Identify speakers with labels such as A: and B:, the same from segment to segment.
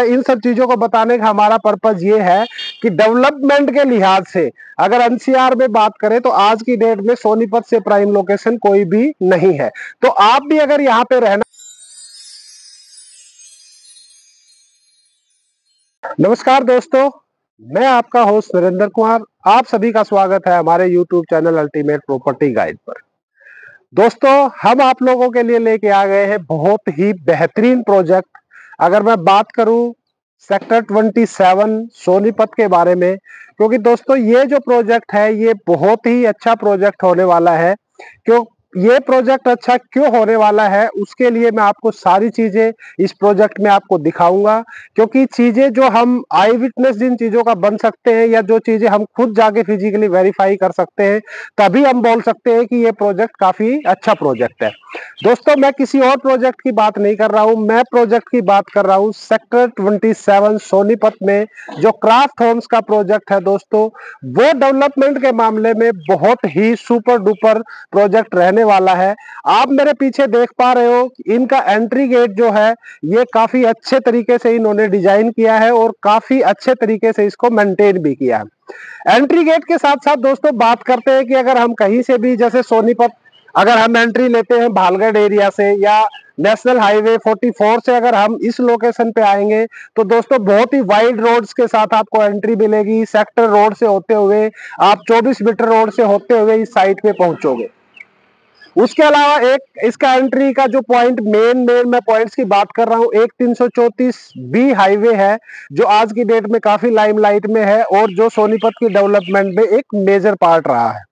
A: है, इन सब चीजों को बताने का हमारा पर्पज ये है कि डेवलपमेंट के लिहाज से अगर एनसीआर में बात करें तो आज की डेट में सोनीपत से प्राइम लोकेशन कोई भी नहीं है। तो आप भी अगर यहाँ पे रहना। नमस्कार दोस्तों, मैं आपका होस्ट नरेंद्र कुमार, आप सभी का स्वागत है हमारे YouTube channel ultimate property guide पर। दोस्तों, हम आप लोगों के लिए लेके आ गए हैं बहुत ही बेहतरीन प्रोजेक्ट। अगर मैं बात करूं सेक्टर 27 सोनीपत के बारे में, क्योंकि दोस्तों ये जो प्रोजेक्ट है ये बहुत ही अच्छा प्रोजेक्ट होने वाला है। क्यों ये प्रोजेक्ट अच्छा क्यों होने वाला है, उसके लिए मैं आपको सारी चीजें इस प्रोजेक्ट में आपको दिखाऊंगा। क्योंकि चीजें जो हम आई विटनेस जिन चीजों का बन सकते हैं या जो चीजें हम खुद जाके फिजिकली वेरीफाई कर सकते हैं, तभी हम बोल सकते हैं कि ये प्रोजेक्ट काफी अच्छा प्रोजेक्ट है। दोस्तों, मैं किसी और प्रोजेक्ट की बात नहीं कर रहा हूं, मैं प्रोजेक्ट की बात कर रहा हूं सेक्टर 27 सोनीपत में जो क्राफ्ट होम्स का प्रोजेक्ट है। दोस्तों, वो डेवलपमेंट के मामले में बहुत ही सुपर डुपर प्रोजेक्ट रहने वाला है। आप मेरे पीछे देख पा रहे हो कि इनका एंट्री गेट जो है ये काफी अच्छे तरीके से इन्होंने डिजाइन किया है और काफी अच्छे तरीके से इसको मेंटेन भी किया है। एंट्री गेट के साथ साथ दोस्तों बात करते हैं कि अगर हम कहीं से भी, जैसे सोनीपत अगर हम एंट्री लेते हैं भालगढ़ एरिया से या नेशनल हाईवे 44 से अगर हम इस लोकेशन पे आएंगे तो दोस्तों बहुत ही वाइड रोड्स के साथ आपको एंट्री मिलेगी। सेक्टर रोड से होते हुए आप 24 मीटर रोड से होते हुए इस साइट पे पहुंचोगे। उसके अलावा एक इसका एंट्री का जो पॉइंट मेन मैं पॉइंट्स की बात कर रहा हूं, एक 334 बी हाईवे है जो आज की डेट में काफी लाइमलाइट में है और जो सोनीपत की डेवलपमेंट में एक मेजर पार्ट रहा है।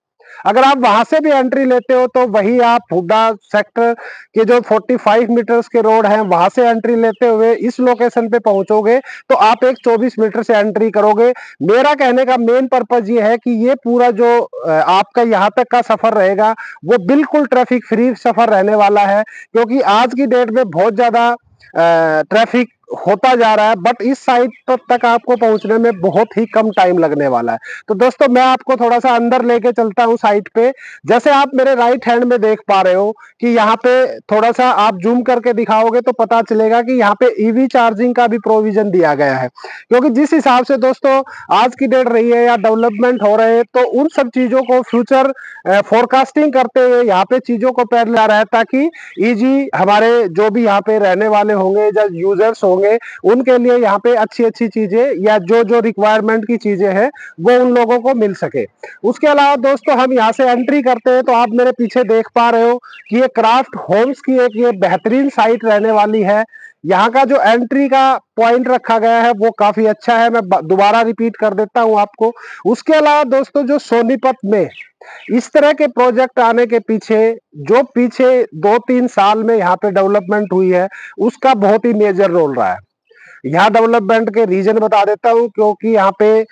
A: अगर आप वहां से भी एंट्री लेते हो तो वही आप हुड्डा सेक्टर के जो 45 मीटर्स के रोड हैं वहां से एंट्री लेते हुए इस लोकेशन पे पहुंचोगे तो आप एक 24 मीटर से एंट्री करोगे। मेरा कहने का मेन पर्पज ये है कि ये पूरा जो आपका यहाँ तक का सफर रहेगा वो बिल्कुल ट्रैफिक फ्री सफर रहने वाला है। क्योंकि आज की डेट में बहुत ज्यादा ट्रैफिक होता जा रहा है, बट इस साइट तक आपको पहुंचने में बहुत ही कम टाइम लगने वाला है। तो दोस्तों, मैं आपको थोड़ा सा अंदर लेके चलता हूं साइट पे। जैसे आप मेरे राइट हैंड में देख पा रहे हो कि यहाँ पे थोड़ा सा आप जूम करके दिखाओगे तो पता चलेगा कि यहाँ पे ईवी चार्जिंग का भी प्रोविजन दिया गया है। क्योंकि जिस हिसाब से दोस्तों आज की डेट रही है या डेवलपमेंट हो रहे हैं, तो उन सब चीजों को फ्यूचर फोरकास्टिंग करते हुए यहाँ पे चीजों को पहले ला रहा है, ताकि ईजी हमारे जो भी यहाँ पे रहने वाले होंगे या यूजर्स होंगे उनके लिए यहाँ पे अच्छी अच्छी चीजें या जो जो रिक्वायरमेंट की चीजें हैं वो उन लोगों को मिल सके। उसके अलावा दोस्तों हम यहाँ से एंट्री करते हैं तो आप मेरे पीछे देख पा रहे हो कि ये क्राफ्ट होम्स की एक ये बेहतरीन साइट रहने वाली है। यहाँ का जो एंट्री का पॉइंट रखा गया है वो काफी अच्छा है, मैं दोबारा रिपीट कर देता हूँ आपको। उसके अलावा दोस्तों जो सोनीपत में इस तरह के प्रोजेक्ट आने के पीछे जो पीछे 2-3 साल में यहाँ पे डेवलपमेंट हुई है उसका बहुत ही मेजर रोल रहा है। यहाँ डेवलपमेंट के रीजन बता देता हूँ, क्योंकि यहाँ पे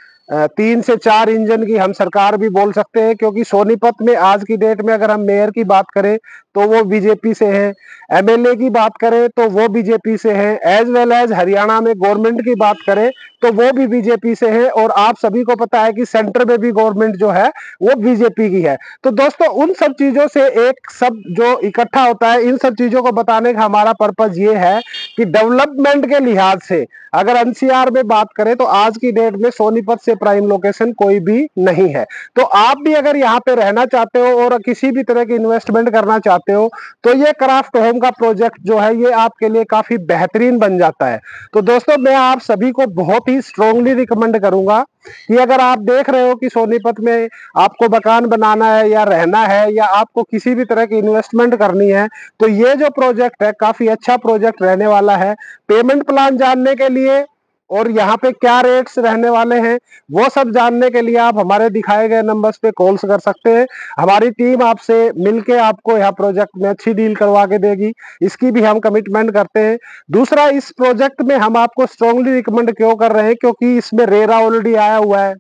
A: 3 से 4 इंजन की हम सरकार भी बोल सकते हैं। क्योंकि सोनीपत में आज की डेट में अगर हम मेयर की बात करें तो वो बीजेपी से हैं, एमएलए की बात करें तो वो बीजेपी से हैं, एज वेल एज हरियाणा में गवर्नमेंट की बात करें तो वो भी बीजेपी से है, और आप सभी को पता है कि सेंटर में भी गवर्नमेंट जो है वो बीजेपी की है। तो दोस्तों उन सब चीजों से एक सब जो इकट्ठा होता है, इन सब चीजों को बताने का हमारा पर्पज ये है कि डेवलपमेंट के लिहाज से अगर एनसीआर में बात करें तो आज की डेट में सोनीपत से प्राइम लोकेशन कोई भी नहीं है। तो आप भी अगर यहाँ पे रहना चाहते हो और किसी भी तरह की इन्वेस्टमेंट करना चाहते हो तो ये क्राफ्ट होम का प्रोजेक्ट जो है ये आपके लिए काफी बेहतरीन बन जाता है। तो दोस्तों मैं आप सभी को बहुत ही स्ट्रांगली रिकमेंड करूंगा कि अगर आप देख रहे हो कि सोनीपत में आपको मकान बनाना है या रहना है या आपको किसी भी तरह की इन्वेस्टमेंट करनी है तो ये जो प्रोजेक्ट है काफी अच्छा प्रोजेक्ट रहने वाला है। पेमेंट प्लान जानने के लिए और यहाँ पे क्या रेट्स रहने वाले हैं वो सब जानने के लिए आप हमारे दिखाए गए नंबर्स पे कॉल्स कर सकते हैं। हमारी टीम आपसे मिलके आपको यहाँ प्रोजेक्ट में अच्छी डील करवा के देगी, इसकी भी हम कमिटमेंट करते हैं। दूसरा, इस प्रोजेक्ट में हम आपको स्ट्रांगली रिकमेंड क्यों कर रहे हैं, क्योंकि इसमें रेरा ऑलरेडी आया हुआ है,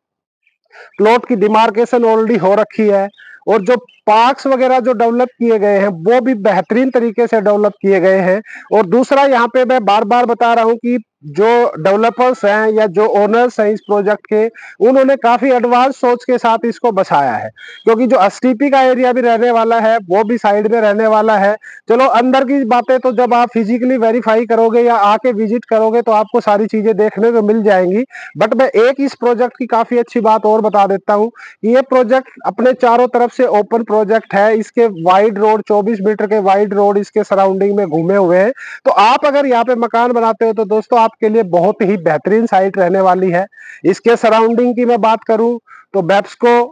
A: प्लॉट की डिमार्केशन ऑलरेडी हो रखी है, और जो पार्क्स वगैरह जो डेवलप किए गए हैं वो भी बेहतरीन तरीके से डेवलप किए गए हैं। और दूसरा, यहाँ पे मैं बार बार बता रहा हूँ कि जो डेवलपर्स हैं या जो ओनर्स हैं इस प्रोजेक्ट के, उन्होंने काफी एडवांस सोच के साथ इसको बसाया है, क्योंकि जो एसटीपी का एरिया भी रहने वाला है वो भी साइड में रहने वाला है। चलो अंदर की बातें तो जब आप फिजिकली वेरीफाई करोगे या आके विजिट करोगे तो आपको सारी चीजें देखने को मिल जाएंगी। बट मैं एक इस प्रोजेक्ट की काफी अच्छी बात और बता देता हूँ कि ये प्रोजेक्ट अपने चारों तरफ से ओपन प्रोजेक्ट है। इसके वाइड रोड 24 मीटर के वाइड रोड इसके सराउंडिंग में घूमे हुए हैं। तो आप अगर यहाँ पे मकान बनाते हो तो दोस्तों आपके लिए बहुत ही बेहतरीन साइट रहने वाली है। इसके सराउंडिंग की मैं बात करूं तो बेब्सको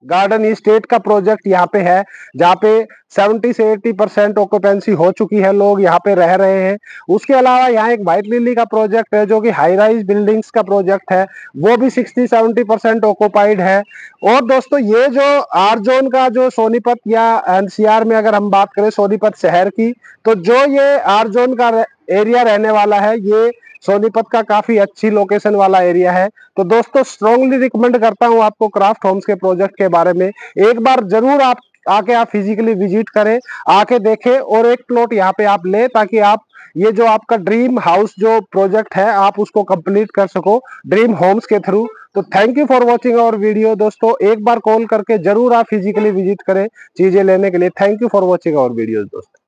A: गार्डन इस्टेट का प्रोजेक्ट यहाँ पे है, जहाँ पे 70 से 80% ऑक्यूपेंसी हो चुकी है, लोग यहाँ पे रह रहे हैं। उसके अलावा यहाँ एक व्हाइट लिली का प्रोजेक्ट है जो कि हाई राइज बिल्डिंग्स का प्रोजेक्ट है, वो भी 60-70% ऑक्यूपाइड है। और दोस्तों ये जो आर जोन का जो सोनीपत या एनसीआर में अगर हम बात करें सोनीपत शहर की, तो जो ये आर जोन का एरिया रहने वाला है ये सोनीपत का काफी अच्छी लोकेशन वाला एरिया है। तो दोस्तों स्ट्रांगली रिकमेंड करता हूं आपको क्राफ्ट होम्स के प्रोजेक्ट के बारे में, एक बार जरूर आप आके आप फिजिकली विजिट करें, आके देखें और एक प्लॉट यहाँ पे आप ले, ताकि आप ये जो आपका ड्रीम हाउस जो प्रोजेक्ट है आप उसको कंप्लीट कर सको ड्रीम होम्स के थ्रू। तो thank you for watching our video दोस्तों, एक बार कॉल करके जरूर आप फिजिकली विजिट करें चीजें लेने के लिए। Thank you for watching our video दोस्तों।